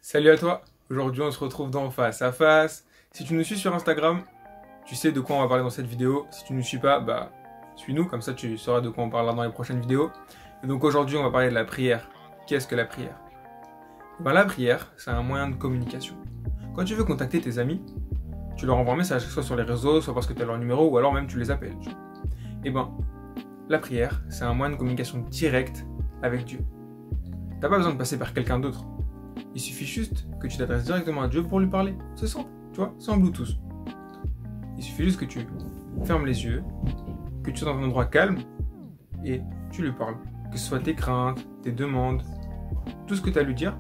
Salut à toi, aujourd'hui on se retrouve dans Face à Face. Si tu nous suis sur Instagram, tu sais de quoi on va parler dans cette vidéo. Si tu ne nous suis pas, suis-nous, comme ça tu sauras de quoi on parlera dans les prochaines vidéos. Et donc aujourd'hui on va parler de la prière. Qu'est-ce que la prière? La prière, c'est un moyen de communication. Quand tu veux contacter tes amis, tu leur envoies un message, soit sur les réseaux, soit parce que tu as leur numéro, ou alors même tu les appelles. La prière, c'est un moyen de communication direct avec Dieu. T'as pas besoin de passer par quelqu'un d'autre. Il suffit juste que tu t'adresses directement à Dieu pour lui parler. C'est simple, tu vois, c'est en Bluetooth. Il suffit juste que tu fermes les yeux, que tu sois dans un endroit calme et tu lui parles. Que ce soit tes craintes, tes demandes, tout ce que tu as à lui dire,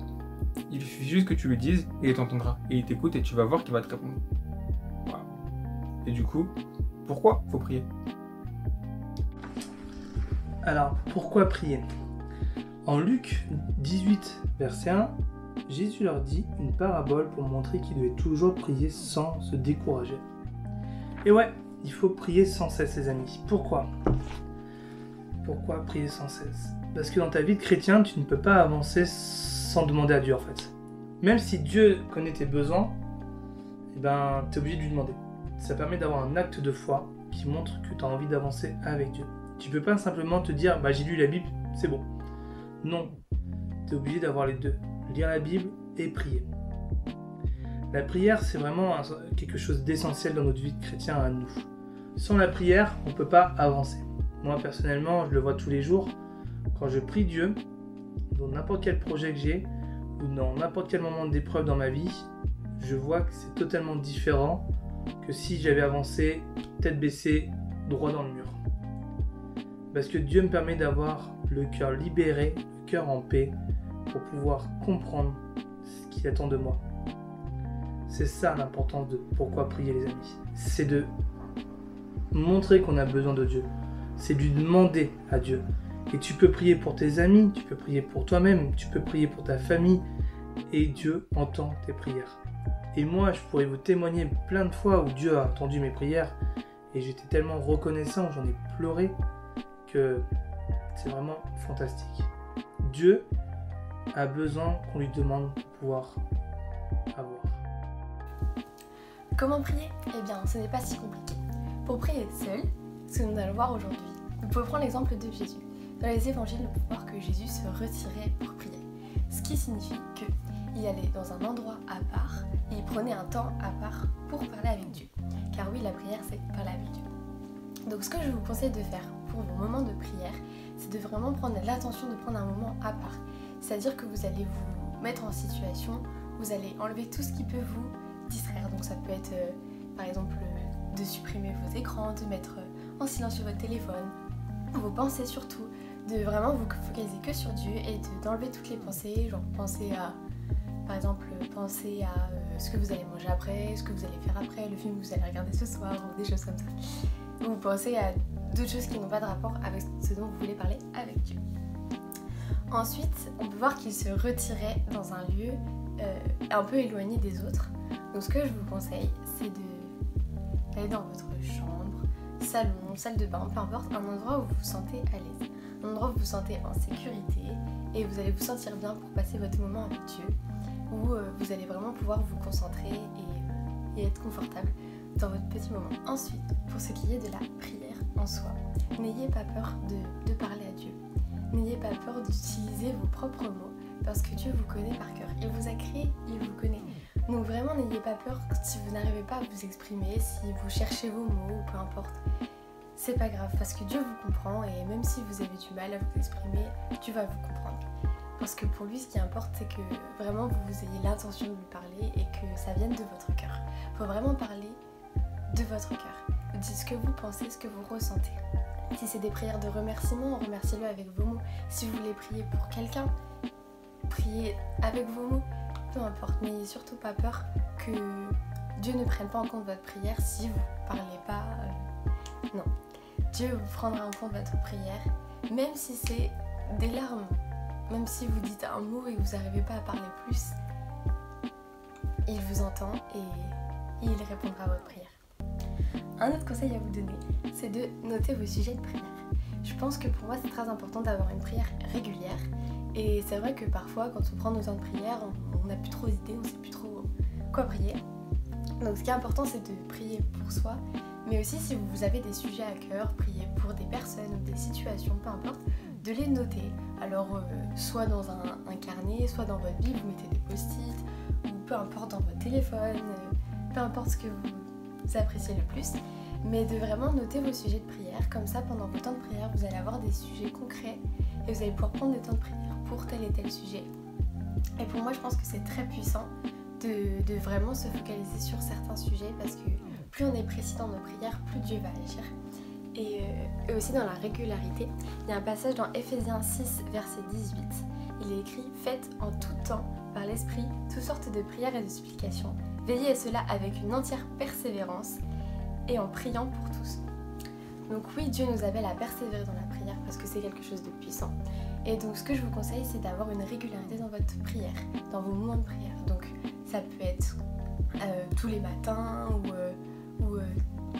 il suffit juste que tu lui dises et il t'entendra. Et il t'écoute et tu vas voir qu'il va te répondre. Voilà. Et du coup, pourquoi faut prier? Alors, pourquoi prier? En Luc 18, verset 1, Jésus leur dit une parabole pour montrer qu'ils devaient toujours prier sans se décourager. Et ouais, il faut prier sans cesse, les amis. Pourquoi? Pourquoi prier sans cesse? Parce que dans ta vie de chrétien, tu ne peux pas avancer sans demander à Dieu, en fait. Même si Dieu connaît tes besoins, tu es obligé de lui demander. Ça permet d'avoir un acte de foi qui montre que tu as envie d'avancer avec Dieu. Tu peux pas simplement te dire j'ai lu la Bible, c'est bon. Non, tu es obligé d'avoir les deux. Lire la Bible et prier. La prière, c'est vraiment quelque chose d'essentiel dans notre vie de chrétien à nous. Sans la prière, on ne peut pas avancer. Moi, personnellement, je le vois tous les jours. Quand je prie Dieu, dans n'importe quel projet que j'ai, ou dans n'importe quel moment d'épreuve dans ma vie, je vois que c'est totalement différent que si j'avais avancé tête baissée, droit dans le mur. Parce que Dieu me permet d'avoir le cœur libéré, le cœur en paix, pour pouvoir comprendre ce qu'il attend de moi. C'est ça l'importance de pourquoi prier, les amis. C'est de montrer qu'on a besoin de Dieu. C'est de lui demander à Dieu. Et tu peux prier pour tes amis, tu peux prier pour toi-même, tu peux prier pour ta famille. Et Dieu entend tes prières. Et moi, je pourrais vous témoigner plein de fois où Dieu a entendu mes prières. Et j'étais tellement reconnaissant, j'en ai pleuré, que c'est vraiment fantastique. Dieu a besoin qu'on lui demande pour pouvoir avoir. Comment prier? Eh bien, ce n'est pas si compliqué. Pour prier seul, ce que nous allons voir aujourd'hui, vous pouvez prendre l'exemple de Jésus. Dans les évangiles, on peut voir que Jésus se retirait pour prier. Ce qui signifie qu'il allait dans un endroit à part et il prenait un temps à part pour parler avec Dieu. Car oui, la prière, c'est parler avec Dieu. Donc ce que je vous conseille de faire pour vos moments de prière, c'est de vraiment prendre l'attention de prendre un moment à part. C'est-à-dire que vous allez vous mettre en situation, vous allez enlever tout ce qui peut vous distraire. Donc ça peut être par exemple de supprimer vos écrans, de mettre en silence sur votre téléphone, vos pensées surtout, de vraiment vous focaliser que sur Dieu et d'enlever toutes les pensées, genre penser à, par exemple, penser à ce que vous allez manger après, ce que vous allez faire après, le film que vous allez regarder ce soir, ou des choses comme ça. Vous pensez à d'autres choses qui n'ont pas de rapport avec ce dont vous voulez parler avec Dieu. Ensuite, on peut voir qu'il se retirait dans un lieu un peu éloigné des autres. Donc ce que je vous conseille, c'est d'aller dans votre chambre, salon, salle de bain, peu importe, un endroit où vous vous sentez à l'aise. Un endroit où vous vous sentez en sécurité et vous allez vous sentir bien pour passer votre moment avec Dieu, où vous allez vraiment pouvoir vous concentrer et être confortable dans votre petit moment. Ensuite, pour ce qui est de la prière en soi, n'ayez pas peur de parler à Dieu. N'ayez pas peur d'utiliser vos propres mots parce que Dieu vous connaît par cœur. Il vous a créé, il vous connaît. Donc vraiment, n'ayez pas peur si vous n'arrivez pas à vous exprimer, si vous cherchez vos mots, peu importe. C'est pas grave parce que Dieu vous comprend et même si vous avez du mal à vous exprimer, Dieu va vous comprendre. Parce que pour lui, ce qui importe, c'est que vraiment vous ayez l'intention de lui parler et que ça vienne de votre cœur. Il faut vraiment parler de votre cœur. Dites ce que vous pensez, ce que vous ressentez. Si c'est des prières de remerciement, remerciez-le avec vos mots. Si vous voulez prier pour quelqu'un, priez avec vos mots. Peu importe, n'ayez surtout pas peur que Dieu ne prenne pas en compte votre prière si vous ne parlez pas. Non, Dieu vous prendra en compte votre prière, même si c'est des larmes, même si vous dites un mot et que vous n'arrivez pas à parler plus. Il vous entend et il répondra à votre prière. Un autre conseil à vous donner, c'est de noter vos sujets de prière. Je pense que pour moi c'est très important d'avoir une prière régulière Et c'est vrai que parfois, quand on prend nos temps de prière, on n'a plus trop d'idées, on ne sait plus trop quoi prier. Donc ce qui est important, c'est de prier pour soi, mais aussi si vous avez des sujets à cœur, priez pour des personnes ou des situations, peu importe, de les noter. Alors soit dans un carnet, soit dans votre Bible, vous mettez des post-it, ou peu importe dans votre téléphone, peu importe ce que vous appréciez le plus, mais de vraiment noter vos sujets de prière. Comme ça, pendant vos temps de prière, vous allez avoir des sujets concrets et vous allez pouvoir prendre des temps de prière pour tel et tel sujet. Et pour moi, je pense que c'est très puissant de vraiment se focaliser sur certains sujets, parce que plus on est précis dans nos prières, plus Dieu va agir. Et aussi dans la régularité, il y a un passage dans Ephésiens 6, verset 18. Il est écrit « Faites en tout temps, par l'Esprit, toutes sortes de prières et de supplications. Veillez à cela avec une entière persévérance et en priant pour tous. » Donc oui, Dieu nous appelle à persévérer dans la prière parce que c'est quelque chose de puissant. Et donc ce que je vous conseille, c'est d'avoir une régularité dans votre prière, dans vos moments de prière. Donc ça peut être tous les matins ou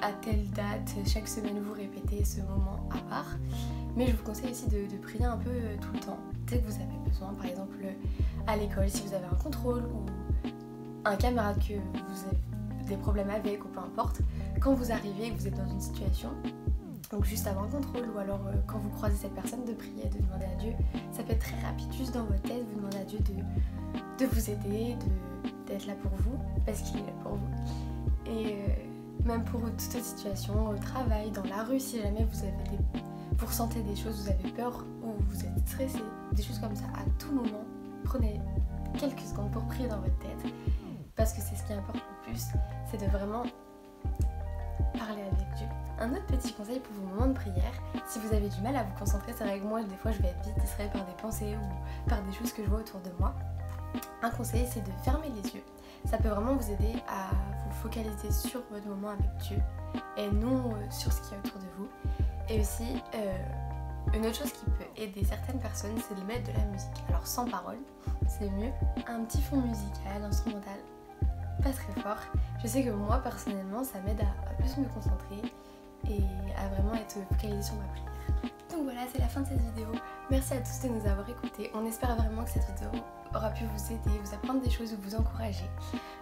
à telle date, chaque semaine vous répétez ce moment à part. Mais je vous conseille aussi de prier un peu tout le temps, dès que vous avez besoin. Par exemple à l'école, si vous avez un contrôle ou un camarade que vous avez des problèmes avec ou peu importe, quand vous arrivez et que vous êtes dans une situation, donc juste avant un contrôle ou alors quand vous croisez cette personne, de prier, de demander à Dieu. Ça peut être très rapide, juste dans votre tête, vous demandez à Dieu de vous aider, d'être là pour vous, parce qu'il est là pour vous. Et même pour toute situation, au travail, dans la rue, si jamais vous ressentez des choses, vous avez peur ou vous êtes stressé, des choses comme ça, à tout moment, prenez quelques secondes pour prier dans votre tête, parce que c'est ce qui importe le plus, c'est de vraiment parler avec Dieu. Un autre petit conseil pour vos moments de prière, si vous avez du mal à vous concentrer, c'est vrai que moi des fois je vais être vite distraite par des pensées ou par des choses que je vois autour de moi. Un conseil, c'est de fermer les yeux. Ça peut vraiment vous aider à vous focaliser sur votre moment avec Dieu et non sur ce qu'il y a autour de vous. Et aussi, une autre chose qui peut aider certaines personnes, c'est de mettre de la musique. Alors sans parole, c'est mieux. Un petit fond musical, instrumental, pas très fort. Je sais que moi personnellement, ça m'aide à plus me concentrer et à vraiment être focalisée sur ma prière. Donc voilà, c'est la fin de cette vidéo. Merci à tous de nous avoir écoutés. On espère vraiment que cette vidéo aura pu vous aider, vous apprendre des choses ou vous encourager.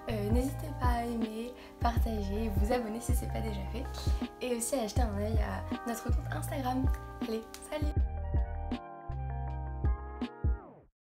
N'hésitez pas à aimer, partager, vous abonner si ce n'est pas déjà fait. Et aussi à jeter un œil à notre compte Instagram. Allez, salut!